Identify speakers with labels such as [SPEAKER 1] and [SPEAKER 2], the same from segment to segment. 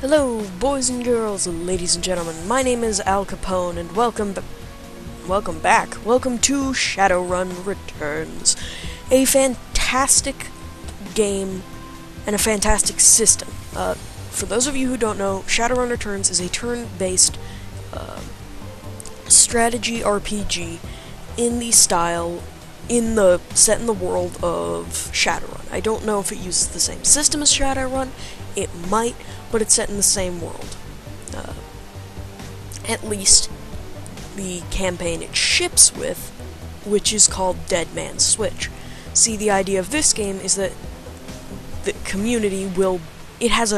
[SPEAKER 1] Hello, boys and girls, ladies and gentlemen. My name is Al Capone, and welcome back. Welcome to Shadowrun Returns, a fantastic game and a fantastic system. For those of you who don't know, Shadowrun Returns is a turn-based strategy RPG set in the world of Shadowrun. I don't know if it uses the same system as Shadowrun. It might, but it's set in the same world. At least the campaign it ships with, which is called Dead Man's Switch. See, the idea of this game is that the community it has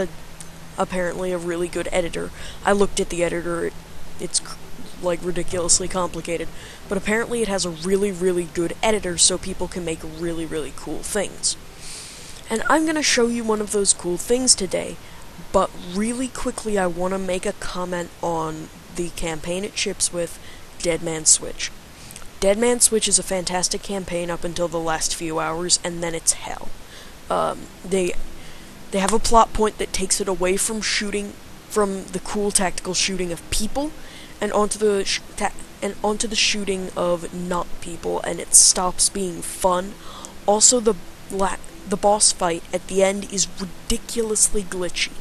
[SPEAKER 1] apparently a really good editor. I looked at the editor, it's like ridiculously complicated, but apparently it has a really, really good editor so people can make really, really cool things. And I'm going to show you one of those cool things today, but really quickly I want to make a comment on the campaign it ships with, Dead Man's Switch. Dead Man's Switch is a fantastic campaign up until the last few hours, and then it's hell. They have a plot point that takes it away from the cool tactical shooting of people, and onto the shooting of not people, and it stops being fun. Also, the boss fight at the end is ridiculously glitchy,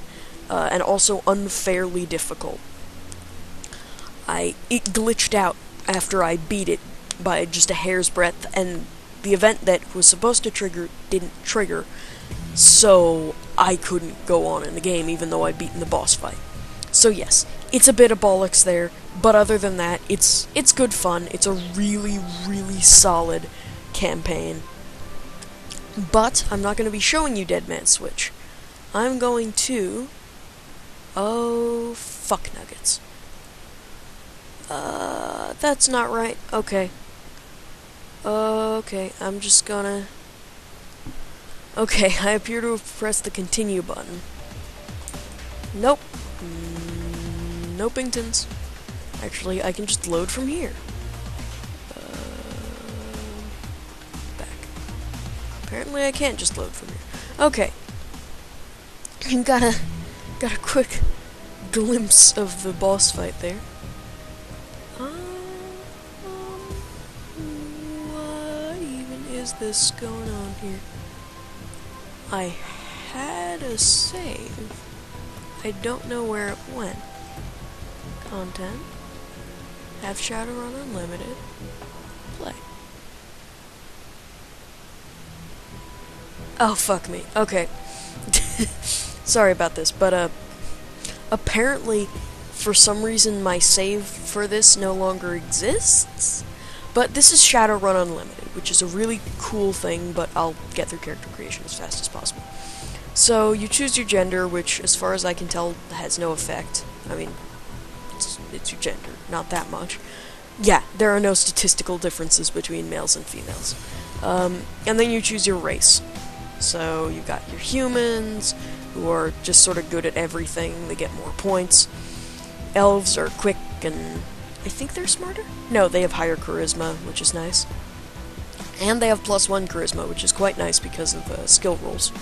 [SPEAKER 1] and also unfairly difficult. It glitched out after I beat it by just a hair's breadth, and the event that was supposed to trigger didn't trigger, so I couldn't go on in the game even though I'd beaten the boss fight. So yes, it's a bit of bollocks there, but other than that, it's good fun. It's a really, really solid campaign. But I'm not going to be showing you Dead Man's Switch. I'm going to... Oh, fuck nuggets. That's not right. Okay. Okay, I'm just gonna... Okay, I appear to have pressed the continue button. Nope. Nopingtons. Actually, I can just load from here. Back. Apparently I can't just load from here. Okay. got a quick glimpse of the boss fight there. What even is this going on here? I had a save. I don't know where it went. Content. Have Shadowrun Unlimited. Play. Oh, fuck me. Okay. Sorry about this, but, apparently, for some reason, my save for this no longer exists. But this is Shadowrun Unlimited, which is a really cool thing, but I'll get through character creation as fast as possible. So, you choose your gender, which, as far as I can tell, has no effect. I mean, it's your gender, not that much. Yeah, there are no statistical differences between males and females. And then you choose your race. So, you've got your humans, who are just sort of good at everything, they get more points. Elves are quick and... I think they're smarter? No, they have higher charisma, which is nice. And they have +1 charisma, which is quite nice because of skill rolls.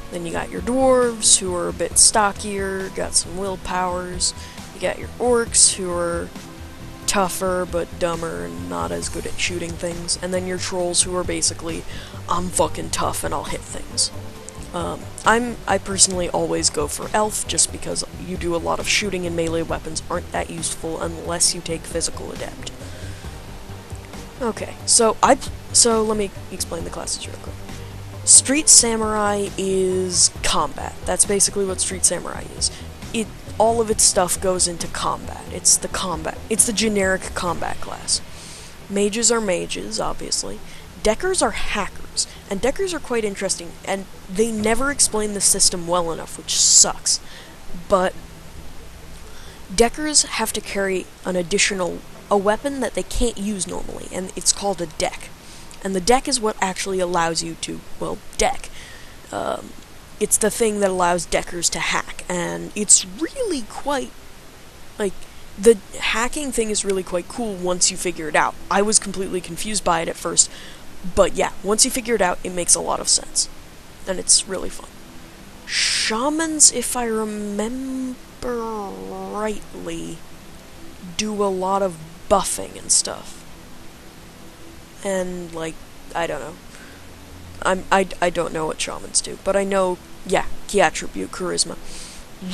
[SPEAKER 1] Then you got your dwarves, who are a bit stockier, got some willpowers. You got your orcs, who are tougher, but dumber, and not as good at shooting things. And then your trolls, who are basically, I'm fucking tough and I'll hit things. I personally always go for elf, just because you do a lot of shooting and melee weapons aren't that useful unless you take physical adept. Okay, so let me explain the classes real quick. Street Samurai is combat. That's basically what Street Samurai is. All of its stuff goes into combat. It's the generic combat class. Mages are mages, obviously. Deckers are hackers, and Deckers are quite interesting, and they never explain the system well enough, which sucks. But Deckers have to carry a weapon that they can't use normally, and it's called a deck. And the deck is what actually allows you to, well, deck. It's the thing that allows Deckers to hack, and it's really quite, the hacking thing is really quite cool once you figure it out. I was completely confused by it at first, but yeah, once you figure it out, it makes a lot of sense. And it's really fun. shamans, if I remember rightly, do a lot of buffing and stuff. And, like, I don't know. I don't know what shamans do, but I know, yeah, key attribute, charisma.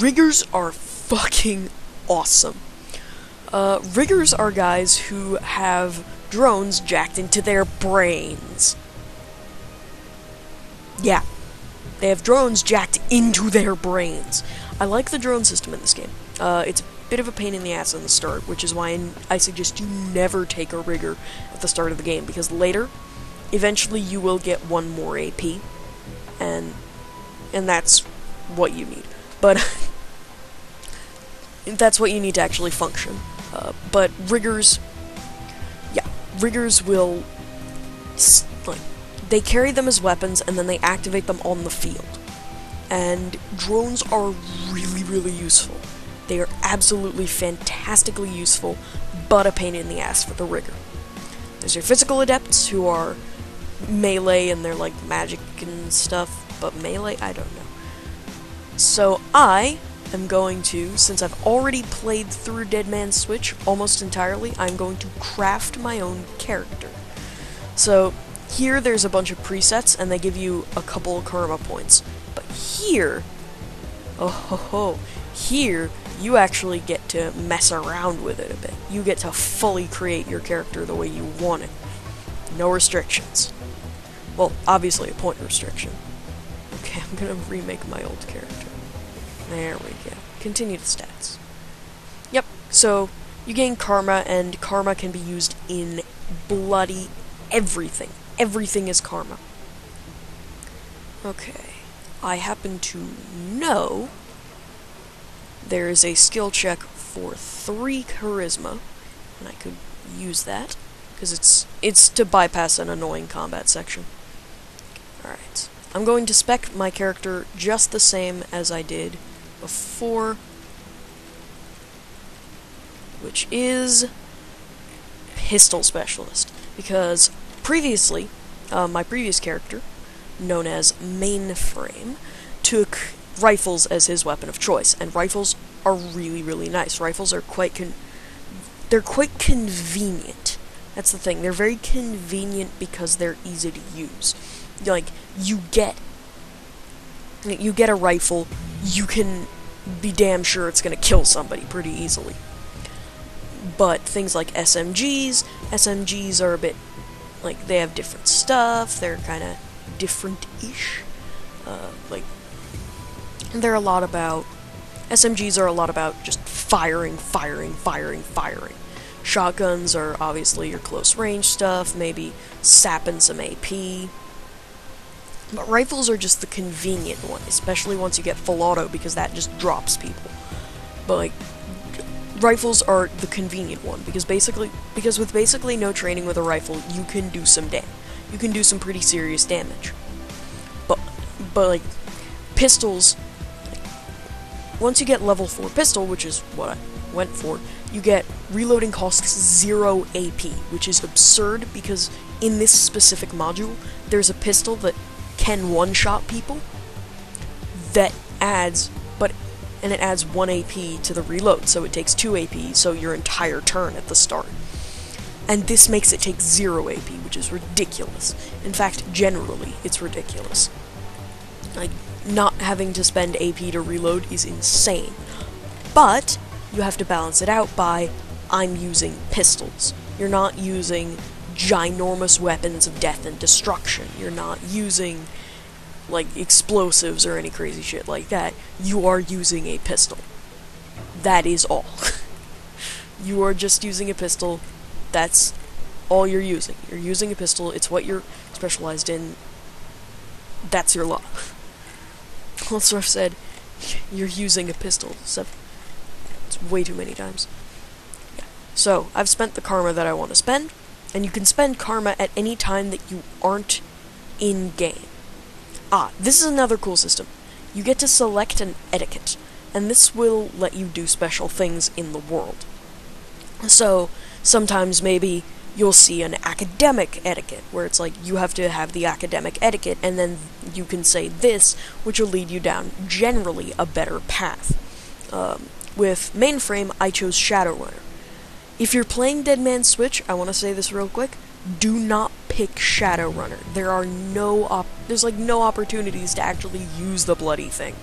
[SPEAKER 1] Riggers are fucking awesome. Riggers are guys who have drones jacked into their brains. Yeah. They have drones jacked into their brains. I like the drone system in this game. It's a bit of a pain in the ass in the start, which is why I suggest you never take a rigger at the start of the game, because later, eventually you will get one more AP, and that's what you need. But that's what you need to actually function. But riggers, yeah, riggers will, like, they carry them as weapons, and then they activate them on the field. And drones are really, really useful. They are absolutely fantastically useful, but a pain in the ass for the rigger. There's your physical adepts, who are melee, and they're like magic and stuff, but melee, I don't know. So I am going to, since I've already played through Dead Man's Switch almost entirely, I'm going to craft my own character. So here there's a bunch of presets, and they give you a couple of karma points. But here, oh ho ho, here you actually get to mess around with it a bit. You get to fully create your character the way you want it. No restrictions. Well, obviously a point restriction. Okay, I'm gonna remake my old character. There we go. Continue the stats. Yep, so you gain karma, and karma can be used in bloody everything. Everything is karma. Okay, I happen to know there is a skill check for 3 charisma, and I could use that, because it's to bypass an annoying combat section. Alright, I'm going to spec my character just the same as I did before, which is Pistol Specialist, because previously, my previous character, known as Mainframe, took rifles as his weapon of choice, and rifles are really, really nice. Rifles are they're quite convenient. That's the thing. They're very convenient because they're easy to use. Like, you get a rifle, you can be damn sure it's gonna kill somebody pretty easily. But things like SMGs are a bit, like, they have different stuff, they're kinda different-ish. Like, SMGs are a lot about just firing. Shotguns are obviously your close range stuff, maybe sapping some AP. But rifles are just the convenient one, especially once you get full auto, because that just drops people. But, like, rifles are the convenient one, because with basically no training with a rifle, you can do some damage. You can do some pretty serious damage. But like, pistols, once you get level 4 pistol, which is what I went for, you get reloading costs 0 AP, which is absurd, because in this specific module, there's a pistol that can one-shot people, that adds 1 AP to the reload, so it takes 2 AP, so your entire turn at the start. And this makes it take 0 AP, which is ridiculous. In fact, generally, it's ridiculous. Like, not having to spend AP to reload is insane. But you have to balance it out by, I'm using pistols. You're not using ginormous weapons of death and destruction. You're not using, like, explosives or any crazy shit like that. You are using a pistol. That is all. You are just using a pistol. That's all you're using. You're using a pistol. It's what you're specialized in. That's your lot. Also, I've said, you're using a pistol. So it's way too many times. Yeah. So, I've spent the karma that I want to spend, and you can spend karma at any time that you aren't in-game. This is another cool system. You get to select an etiquette, and this will let you do special things in the world. So, sometimes maybe you'll see an academic etiquette, where it's like you have to have the academic etiquette, and then you can say this, which will lead you down generally a better path. With mainframe, I chose Shadowrunner. If you're playing Dead Man's Switch, I want to say this real quick, do not pick Shadowrunner. There's no opportunities to actually use the bloody thing.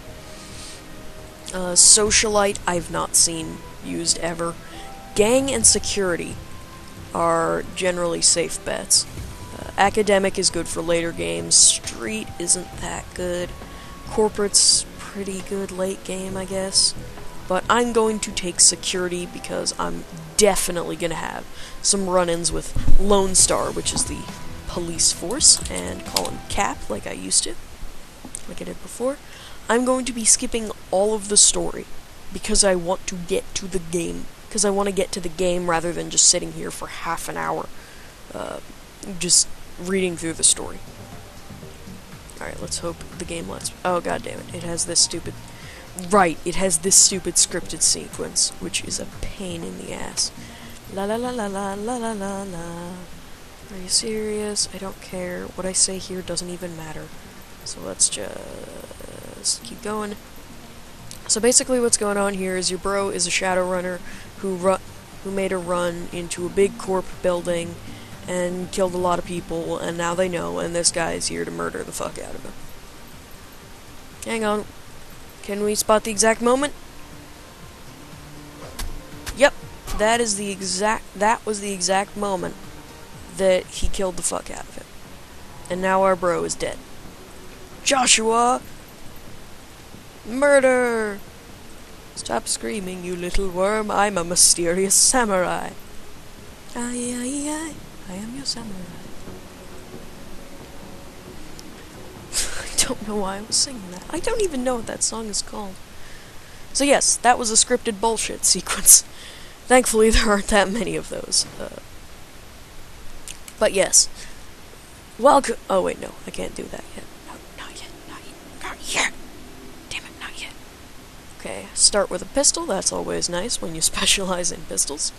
[SPEAKER 1] Socialite, I've not seen used ever. Gang and security are generally safe bets. Academic is good for later games. Street isn't that good. Corporate's pretty good late game, I guess. But I'm going to take security because I'm definitely going to have some run-ins with Lone Star, which is the police force, and call him Cap, like I used to, like I did before. I'm going to be skipping all of the story because I want to get to the game. Because I want to get to the game rather than just sitting here for half an hour, just reading through the story. Alright, let's hope the game lets... Oh, god damn it. It has this stupid... Right, it has this stupid scripted sequence, which is a pain in the ass. La la la la la la la la la. Are you serious? I don't care. What I say here doesn't even matter. So let's just keep going. So basically what's going on here is your bro is a Shadowrunner who made a run into a big corp building and killed a lot of people, and now they know, and this guy is here to murder the fuck out of him. Hang on. Can we spot the exact moment? Yep. That was the exact moment that he killed the fuck out of him. And now our bro is dead. Joshua! Murder! Stop screaming, you little worm. I'm a mysterious samurai. Aye, aye, aye. I am your samurai. I don't know why I was singing that. I don't even know what that song is called. So yes, that was a scripted bullshit sequence. Thankfully, there aren't that many of those. But yes. Welcome... Oh, wait, no. I can't do that yet. No, not yet. Not yet. Damn it, not yet. Okay, start with a pistol. That's always nice when you specialize in pistols.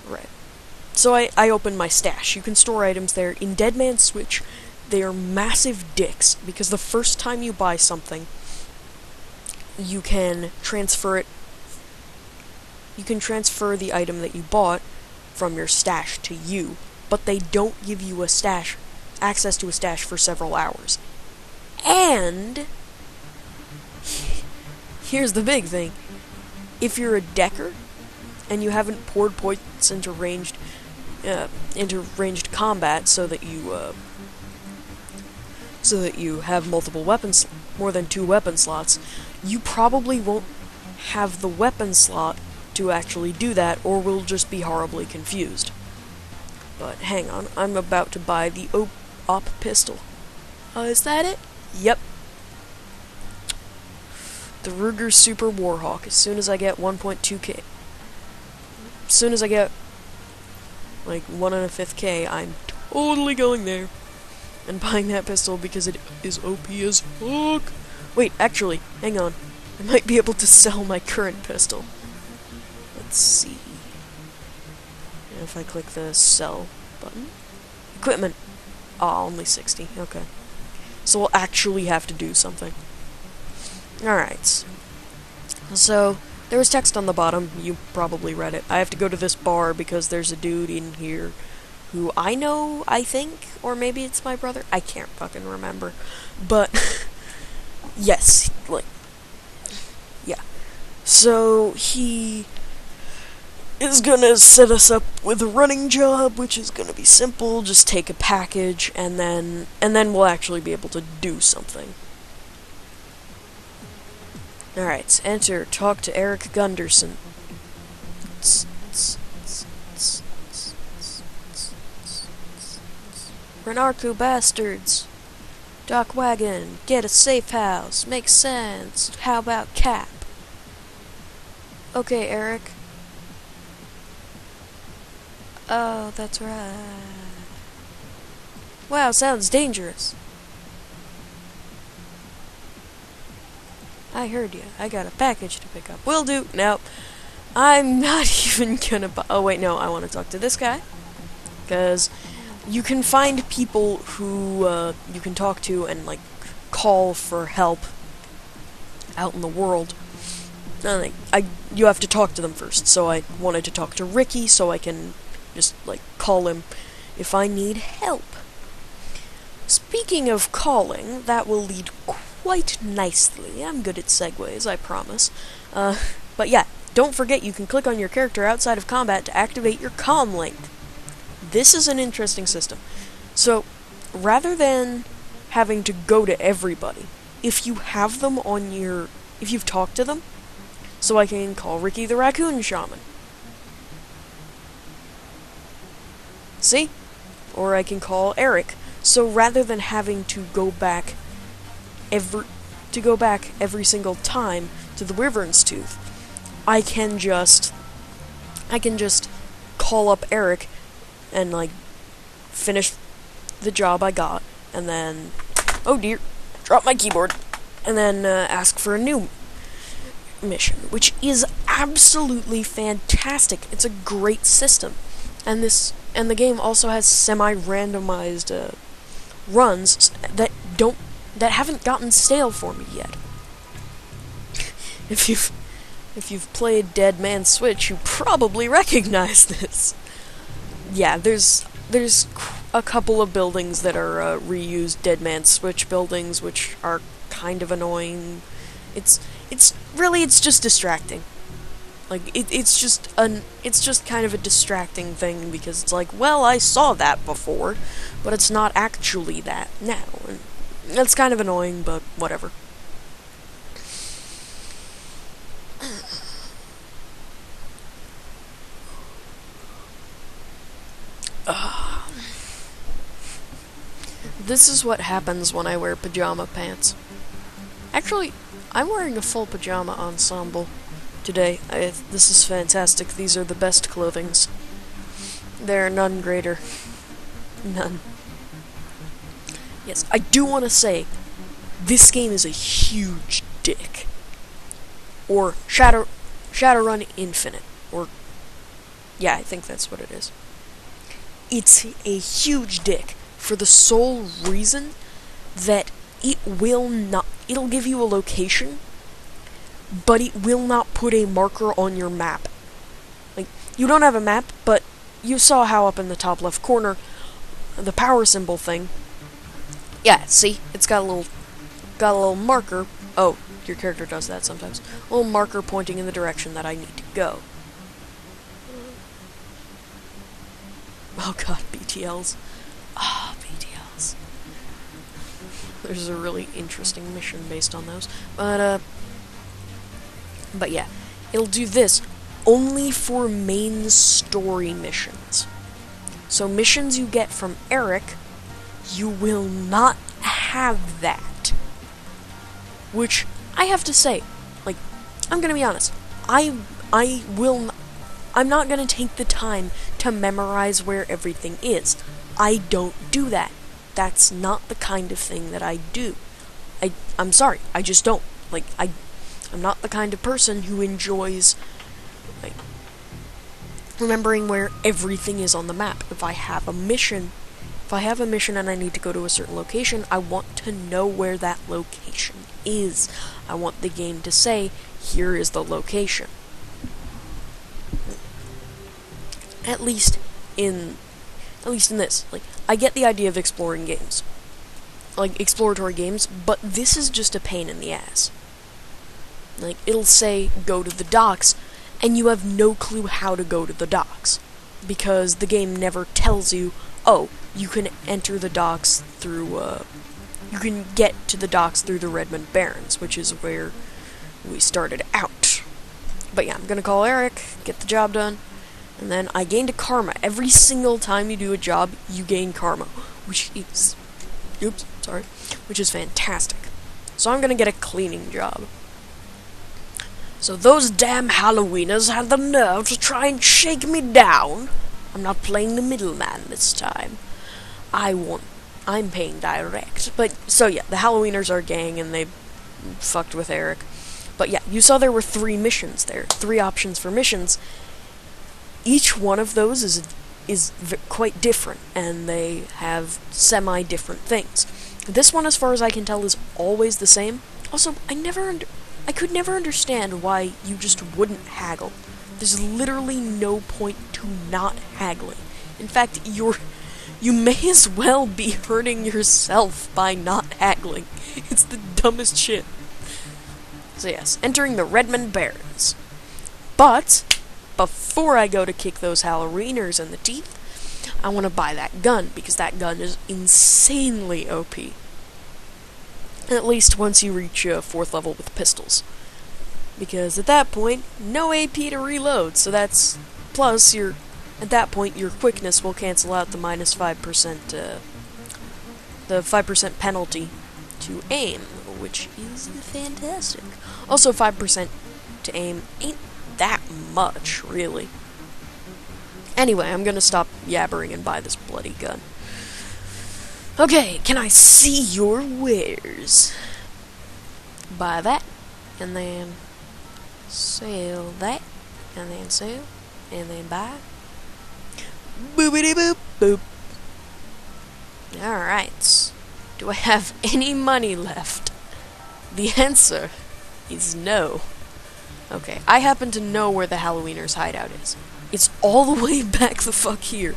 [SPEAKER 1] Right. So I opened my stash. You can store items there. In Dead Man's Switch, they are massive dicks, because the first time you buy something, you can transfer it. You can transfer the item that you bought from your stash to you, but they don't give you a stash, access to a stash for several hours. And here's the big thing. If you're a decker and you haven't poured points into ranged combat so that you have multiple weapons, more than 2 weapon slots, you probably won't have the weapon slot to actually do that, or will just be horribly confused. But hang on, I'm about to buy the op pistol. Is that it? Yep. The Ruger Super Warhawk. As soon as I get 1.2k, as soon as I get like 1 1/5 K, I'm totally going there and buying that pistol because it is OP as fuck. Wait, actually, hang on. I might be able to sell my current pistol. Let's see. If I click the sell button. Equipment. Oh, only 60. Okay. So we'll actually have to do something. Alright. So, there was text on the bottom. You probably read it. I have to go to this bar because there's a dude in here who I know, I think, or maybe it's my brother. I can't fucking remember. But, yes, like, yeah. So, he is gonna set us up with a running job, which is gonna be simple. Just take a package, and then we'll actually be able to do something. Alright, enter, talk to Eric Gunderson. Renarku bastards. Dock wagon, get a safe house, makes sense. How about Cap? Okay, Eric. Oh, that's right. Wow, sounds dangerous. I heard you. I got a package to pick up. Will do. Nope. I'm not even gonna oh, wait, no. I want to talk to this guy. because you can find people who you can talk to and like call for help out in the world. You have to talk to them first, so I wanted to talk to Ricky so I can just like call him if I need help. Speaking of calling, that will lead quite nicely. I'm good at segues, I promise. But yeah, don't forget you can click on your character outside of combat to activate your comm link. This is an interesting system. So, rather than having to go to everybody, if you have them on your... if you've talked to them, so I can call Ricky the Raccoon Shaman. See? Or I can call Eric. So rather than having to go back every single time to the Wyvern's Tooth, I can just call up Eric and like finish the job I got, and then oh dear, drop my keyboard, and then ask for a new mission, which is absolutely fantastic. It's a great system, and the game also has semi-randomized runs that haven't gotten stale for me yet. If you've played Dead Man's Switch, you probably recognize this. Yeah, there's a couple of buildings that are reused Dead Man's Switch buildings, which are kind of annoying. It's just distracting. Like it's just kind of a distracting thing, because it's like, well, I saw that before, but it's not actually that now. And that's kind of annoying, but whatever. This is what happens when I wear pajama pants. Actually, I'm wearing a full pajama ensemble today. This is fantastic. These are the best clothings. There are none greater. None. Yes, I do want to say, this game is a huge dick. Or Shadowrun Infinite. Or, yeah, I think that's what it is. It's a huge dick for the sole reason that it'll give you a location, but it will not put a marker on your map. Like, you don't have a map, but you saw how up in the top left corner, the power symbol thing, yeah, see? It's got a little marker. Oh, your character does that sometimes. A little marker pointing in the direction that I need to go. Oh god, BTLs. BTLs. There's a really interesting mission based on those. But yeah, it'll do this only for main story missions. So missions you get from Eric, you will not have that. Which, I have to say, like, I'm gonna be honest, I'm not gonna take the time to memorize where everything is. I don't do that. That's not the kind of thing that I do. I'm sorry, I just don't. Like, I'm not the kind of person who enjoys, like, remembering where everything is on the map. If I have a mission and I need to go to a certain location, I want to know where that location is. I want the game to say, here is the location. At least in this. Like, I get the idea of exploring games. Like, exploratory games, but this is just a pain in the ass. Like, it'll say, go to the docks, and you have no clue how to go to the docks. Because the game never tells you, oh, you can enter the docks through, you can get to the docks through the Redmond Barrens, which is where we started out. But yeah, I'm gonna call Eric, get the job done, and then I gained a karma. Every single time you do a job, you gain karma, which is fantastic. So I'm gonna get a cleaning job. So those damn Halloweeners had the nerve to try and shake me down. I'm not playing the middleman this time. I'm paying direct. But, so yeah, the Halloweeners are a gang, and they fucked with Eric. But yeah, you saw there were 3 missions there. 3 options for missions. Each one of those is is quite different, and they have semi-different things. This one, as far as I can tell, is always the same. Also, I could never understand why you just wouldn't haggle. There's literally no point to not haggling. In fact, you may as well be hurting yourself by not haggling. It's the dumbest shit. So yes, entering the Redmond Barrens. But before I go to kick those Halloweeners in the teeth, I want to buy that gun, because that gun is insanely OP. At least once you reach 4th level with pistols. Because at that point, no AP to reload, so that's... Plus, at that point, your quickness will cancel out the minus 5%, the 5% penalty to aim, which is fantastic. Also, 5% to aim ain't that much, really. Anyway, I'm gonna stop yabbering and buy this bloody gun. Okay, can I see your wares? Buy that, and then sell that, and then sell, and then buy. Boopity boop boop. Alright. Do I have any money left? The answer is no. Okay, I happen to know where the Halloweeners' hideout is. It's all the way back the fuck here.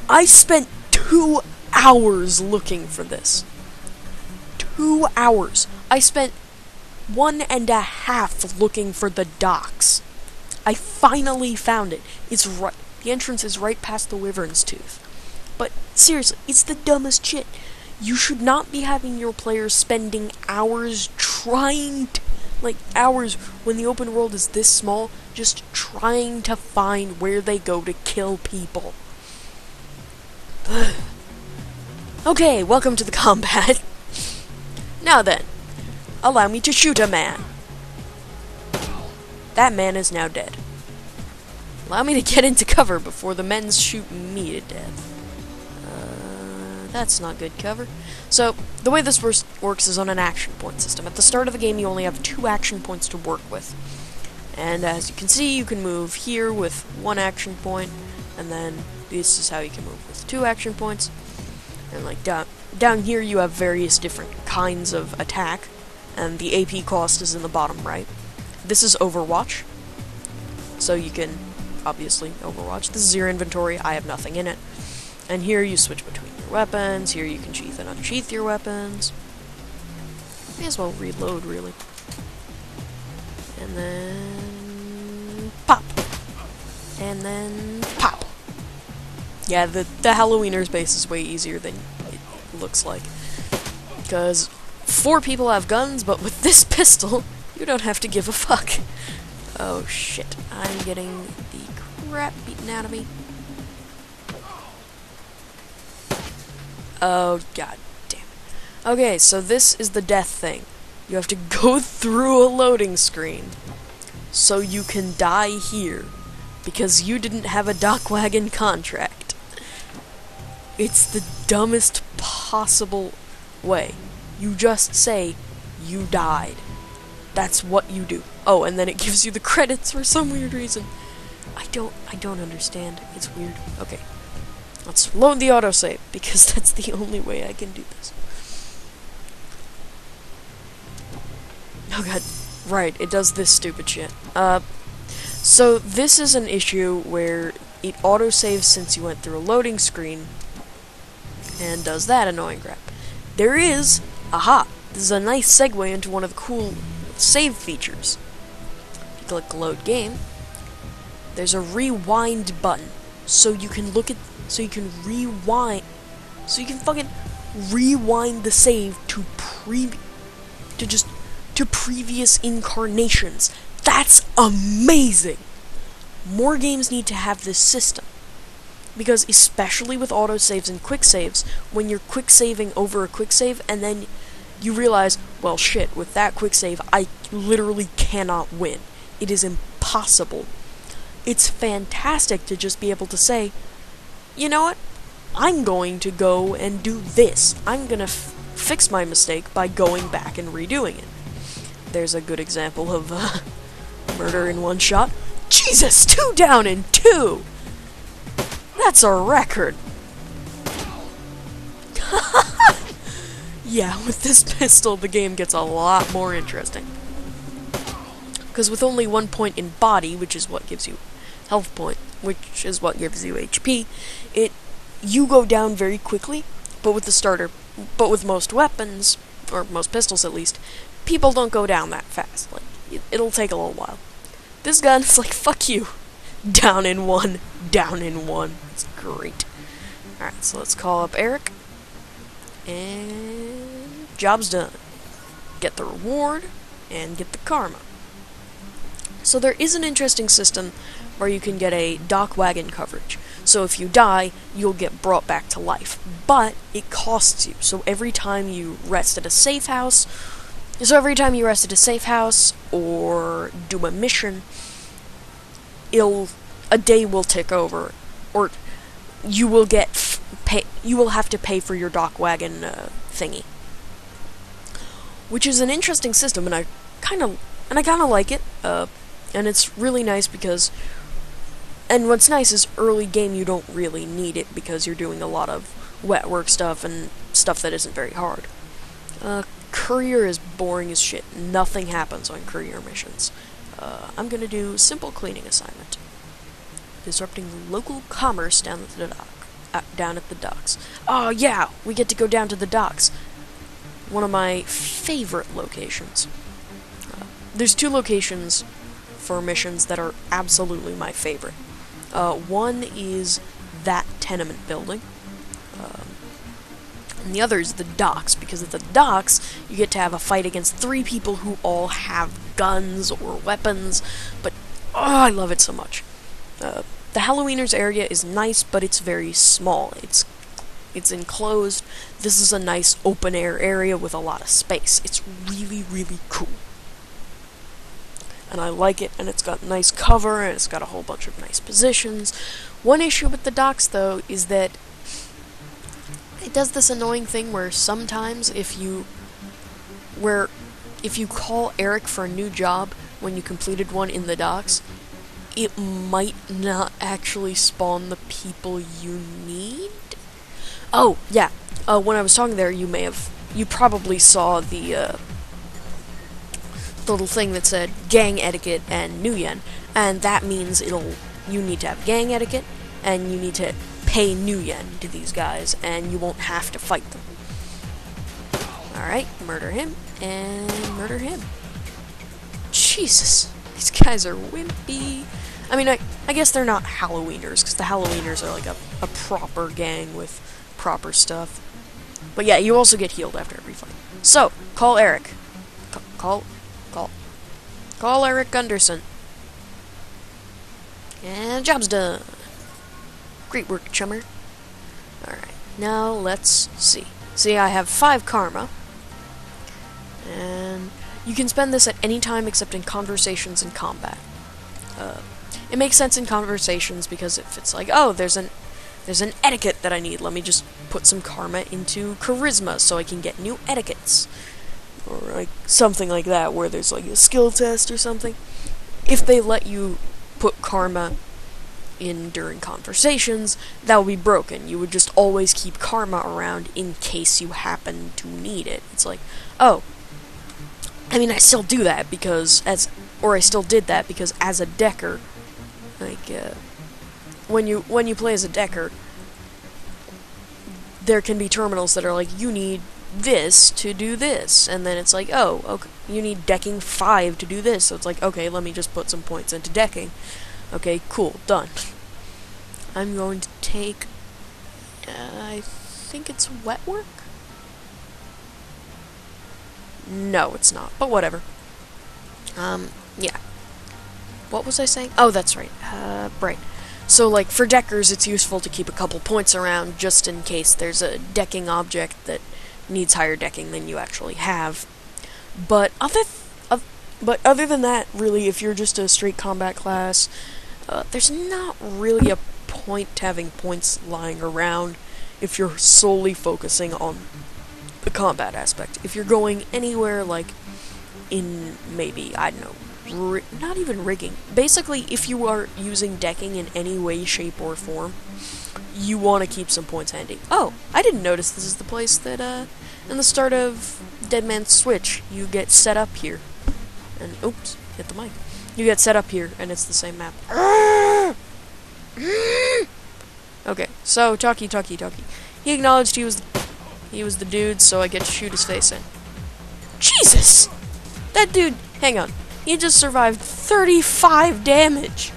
[SPEAKER 1] I spent 2 hours looking for this. 2 hours. I spent 1.5 looking for the docks. I finally found it. It's right. The entrance is right past the Wyvern's Tooth. But seriously, it's the dumbest shit. You should not be having your players spending hours trying to, hours when the open world is this small, just trying to find where they go to kill people. Okay, welcome to the combat. Now then, allow me to shoot a man. That man is now dead. Allow me to get into cover before the men shoot me to death. That's not good cover. So, the way this works is on an action point system. At the start of the game, you only have 2 action points to work with. And as you can see, you can move here with 1 action point, and then this is how you can move with 2 action points. And down here, you have various different kinds of attack, and the AP cost is in the bottom right. This is Overwatch, so you can obviously Overwatch. This is your inventory. I have nothing in it. And here you switch between your weapons. Here you can sheath and unsheath your weapons. May as well reload, really. And then pop. And then pop. Yeah, the Halloweeners base is way easier than it looks like. Because 4 people have guns, but with this pistol, you don't have to give a fuck. Oh shit, I'm getting the crap beaten out of me. Oh god damn it. Okay, so this is the death thing. You have to go through a loading screen so you can die here because you didn't have a dockwagon contract. It's the dumbest possible way. You just say you died. That's what you do. Oh, and then it gives you the credits for some weird reason. I don't understand. It's weird. Okay. Let's load the autosave, because that's the only way I can do this. Oh god. Right, it does this stupid shit. So this is an issue where it autosaves since you went through a loading screen, and does that annoying crap. There is, aha, this is a nice segue into one of the cool save features. If you click load game, there's a rewind button, so you can rewind, so you can fucking rewind the save to previous incarnations. That's amazing! More games need to have this system. Because especially with autosaves and quick saves, when you're quick saving over a quick save and then you realize, well shit, with that quick save I literally cannot win. It is impossible. It's fantastic to just be able to say, you know what? I'm going to go and do this. I'm gonna fix my mistake by going back and redoing it. There's a good example of murder in one shot. Jesus, 2 down and 2! That's a record! Yeah, with this pistol, the game gets a lot more interesting. Because with only 1 point in body, which is what gives you health point, which is what gives you HP, you go down very quickly, but with most weapons, or most pistols at least, people don't go down that fast. Like, it'll take a little while. This gun is like, fuck you. Down in one, down in one. It's great. Alright, so let's call up Eric. And job's done. Get the reward, and get the karma. So there is an interesting system where you can get a dock wagon coverage. So if you die, you'll get brought back to life. But it costs you. So every time you rest at a safe house, or do a mission, a day will tick over, or you will have to pay for your dock wagon thingy, which is an interesting system, and I kind of like it. And it's really nice because, and what's nice is early game you don't really need it because you're doing a lot of wet work stuff and stuff that isn't very hard. Courier is boring as shit. Nothing happens on courier missions. I'm gonna do simple cleaning assignment. Disrupting local commerce down at the docks. Oh yeah, we get to go down to the docks. One of my favorite locations. There's 2 locations for missions that are absolutely my favorite. One is that tenement building. And the other is the docks, because at the docks, you get to have a fight against 3 people who all have guns or weapons, but, oh, I love it so much. The Halloweeners area is nice, but it's very small. It's enclosed. This is a nice open-air area with a lot of space. It's really, really cool. And I like it, and it's got nice cover, and it's got a whole bunch of nice positions. One issue with the docks, though, is that it does this annoying thing where sometimes if you call Eric for a new job when you completed one in the docks, it might not actually spawn the people you need. Oh, yeah. When I was talking there, you probably saw the little thing that said gang etiquette and Nuyen, and that means you need to have gang etiquette, and you need to pay Nuyen to these guys, and you won't have to fight them. Alright, murder him, and murder him. Jesus, these guys are wimpy. I mean, I guess they're not Halloweeners, because the Halloweeners are like a proper gang with proper stuff. But yeah, you also get healed after every fight. So, call Eric. Call Eric Gunderson. And job's done. Great work, chummer. Alright, now let's see. See, I have 5 karma. And you can spend this at any time except in conversations and combat. It makes sense in conversations because if it's like, oh, there's an etiquette that I need, let me just put some karma into charisma so I can get new etiquettes. Or like something like that, where there's like a skill test or something. If they let you put karma in during conversations, that would be broken. You would just always keep karma around in case you happen to need it. It's like, oh, I mean, I still do that because I still did that because as a decker, like, when you play as a decker, there can be terminals that are like, you need this to do this, and then it's like, oh, okay, you need decking 5 to do this, so it's like, okay, let me just put some points into decking. Okay, cool, done. I'm going to take, I think it's wet work? No, it's not, but whatever. Yeah. What was I saying? Oh, that's right. Right. So, like, for deckers, it's useful to keep a couple points around just in case there's a decking object that needs higher decking than you actually have. But other than that, really, if you're just a straight combat class, there's not really a point to having points lying around if you're solely focusing on the combat aspect. If you're going anywhere, like, in maybe, I don't know, not even rigging. Basically, if you are using decking in any way, shape, or form, you want to keep some points handy. Oh, I didn't notice this is the place that, in the start of Dead Man's Switch, you get set up here. And, oops, hit the mic. You get set up here, and it's the same map. Okay, so, talkie. He acknowledged he was the dude, so I get to shoot his face in. Jesus! That dude, hang on. He just survived 35 damage.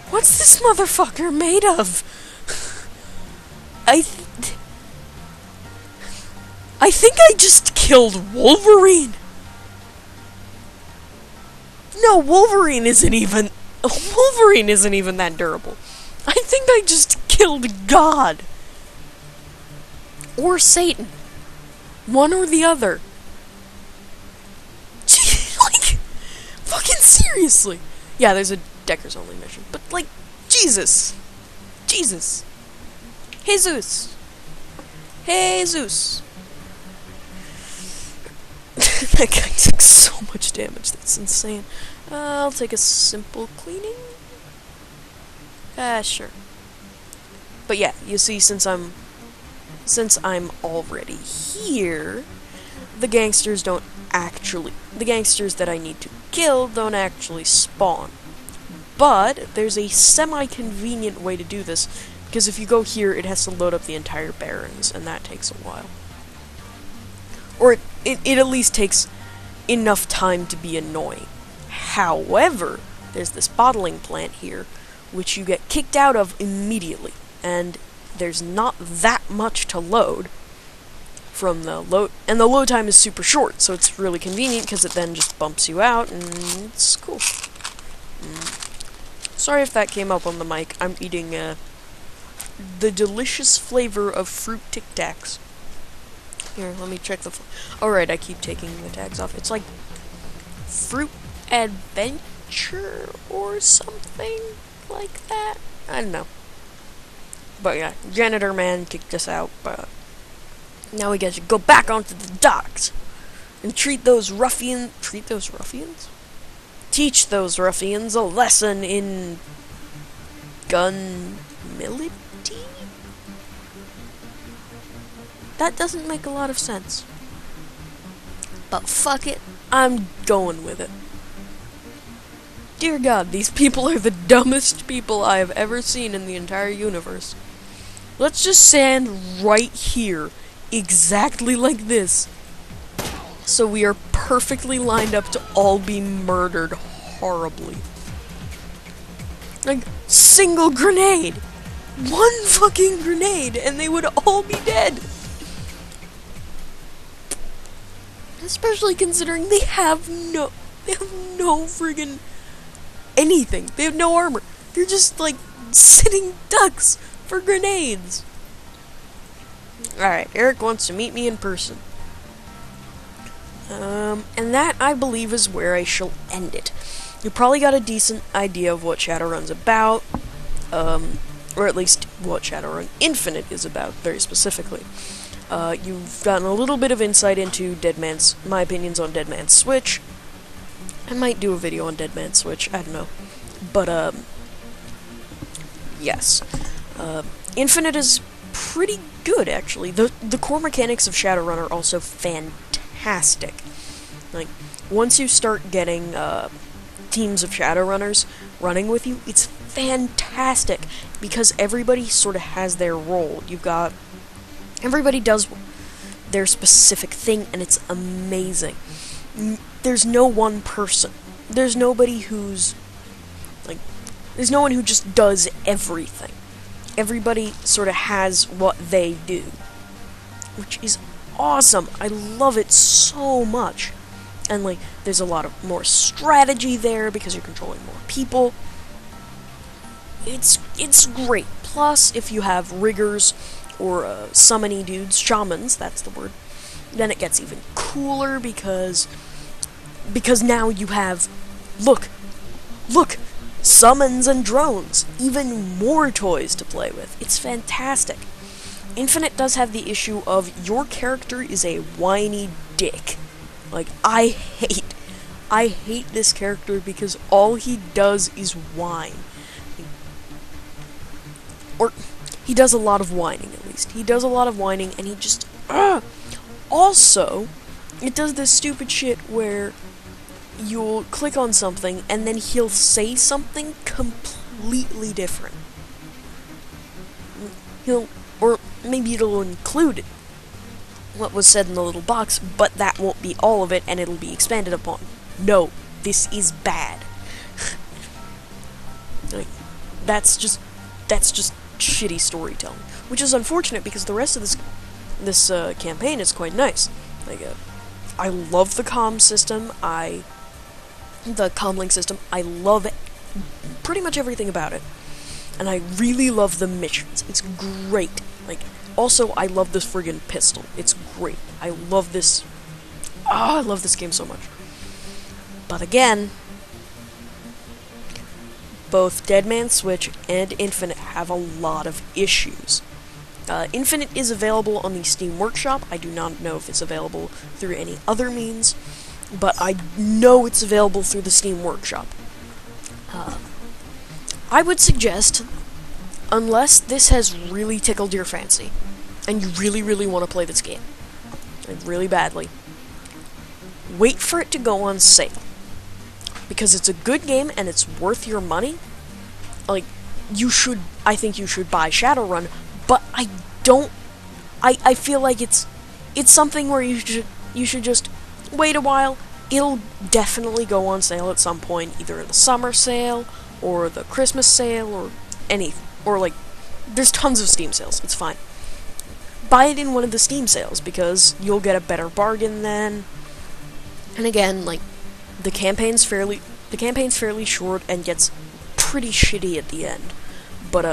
[SPEAKER 1] What's this motherfucker made of? I think I just killed Wolverine. No, Wolverine isn't even that durable. I think I just killed God. Or Satan. One or the other. Like, fucking seriously. Yeah, there's a Deckers only mission. But, like, Jesus. Jesus. Jesus. That guy took so much damage, that's insane. I'll take a simple cleaning. Sure. But yeah, you see, since I'm already here, the gangsters that I need to kill don't actually spawn. But there's a semi-convenient way to do this, because if you go here, it has to load up the entire barrens, and that takes a while. Or it at least takes enough time to be annoying. However, there's this bottling plant here, which you get kicked out of immediately, and there's not that much to load from the load, and the load time is super short, so it's really convenient because it then just bumps you out, and it's cool. Sorry if that came up on the mic. I'm eating the delicious flavor of fruit Tic Tacs. Here, let me check the. Alright, I keep taking the tags off. It's like Fruit Adventure or something like that. I don't know. But yeah, Janitor Man kicked us out, but now we get to go back onto the docks and teach those ruffians a lesson in gunmility? That doesn't make a lot of sense. But fuck it, I'm going with it. Dear God, these people are the dumbest people I have ever seen in the entire universe. Let's just stand right here, exactly like this, so we are perfectly lined up to all be murdered horribly. Like, single grenade! One fucking grenade, and they would all be dead! Especially considering they have no friggin' anything. They have no armor. They're just, like, sitting ducks for grenades. Alright, Eric wants to meet me in person. And that, I believe, is where I shall end it. You probably got a decent idea of what Shadowrun's about, or at least what Shadowrun Infinite is about, very specifically. You've gotten a little bit of insight into my opinions on Dead Man's Switch. I might do a video on Dead Man's Switch, I don't know. But, yes. Infinite is pretty good, actually. The core mechanics of Shadowrun are also fantastic. Like, once you start getting, teams of Shadowrunners running with you, it's fantastic, because everybody sort of has their role. Everybody does their specific thing, and it's amazing. There's no one person. There's nobody who's, like, there's no one who just does everything. Everybody sort of has what they do, which is awesome. I love it so much. And, like, there's a lot of more strategy there because you're controlling more people. It's great. Plus, if you have riggers or summony dudes, shamans, that's the word, then it gets even cooler because now you have, look, summons and drones, even more toys to play with. It's fantastic. Infinite does have the issue of your character is a whiny dick. Like, I hate this character because all he does is whine. Or, he does a lot of whining, at least. He does a lot of whining, and he just... Also, it does this stupid shit where you'll click on something, and then he'll say something completely different. Or maybe it'll include what was said in the little box, but that won't be all of it, and it'll be expanded upon. No, this is bad. Like, that's just shitty storytelling, which is unfortunate because the rest of this campaign is quite nice. Like, I love the comm system. The comlink system. I love pretty much everything about it, and I really love the missions. It's great. Like, also, I love this friggin' pistol. It's great. I love this. I love this game so much. But again, both Dead Man's Switch and Infinite have a lot of issues. Infinite is available on the Steam Workshop. I do not know if it's available through any other means, but I know it's available through the Steam Workshop. I would suggest, unless this has really tickled your fancy, and you really, really want to play this game, like really badly, wait for it to go on sale. Because it's a good game and it's worth your money. Like, I think you should buy Shadowrun, but I feel like it's something where you should just wait a while. It'll definitely go on sale at some point, either in the summer sale, or the Christmas sale, or like, there's tons of Steam sales, it's fine. Buy it in one of the Steam sales, because you'll get a better bargain then. And again, like, the campaign's fairly short and gets pretty shitty at the end. But,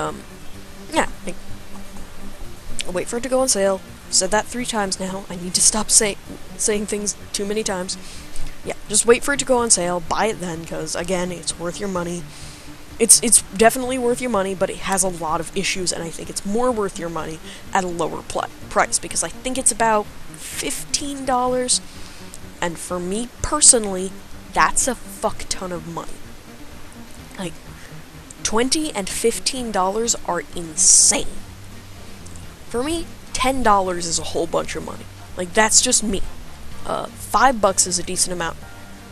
[SPEAKER 1] yeah, like, I'll wait for it to go on sale. Said that 3 times now. I need to stop saying things too many times. Yeah, just wait for it to go on sale. Buy it then, because, again, it's worth your money. It's definitely worth your money, but it has a lot of issues, and I think it's more worth your money at a lower price, because I think it's about $15, and for me, personally, that's a fuck ton of money. Like, $20 and $15 are insane. For me, $10 is a whole bunch of money. Like, that's just me. $5 is a decent amount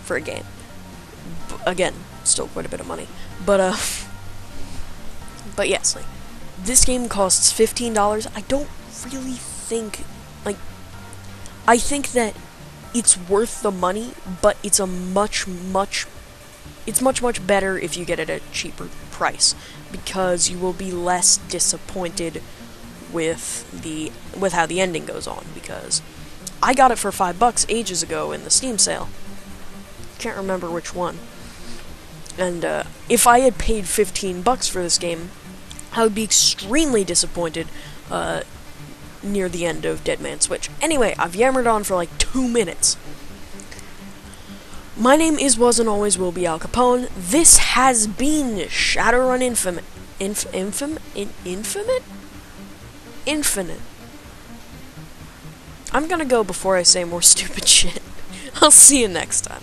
[SPEAKER 1] for a game. Again, still quite a bit of money. But yes, like, this game costs $15. I don't really think, like, I think that it's worth the money, but it's much better if you get it at a cheaper price, because you will be less disappointed with how the ending goes on, because I got it for $5 ages ago in the Steam sale. Can't remember which one. And if I had paid $15 for this game, I would be extremely disappointed near the end of Dead Man's Switch. Anyway, I've yammered on for like 2 minutes. My name is, was, and always will be Al Capone. This has been Shadowrun Infinite. I'm gonna go before I say more stupid shit. I'll see you next time.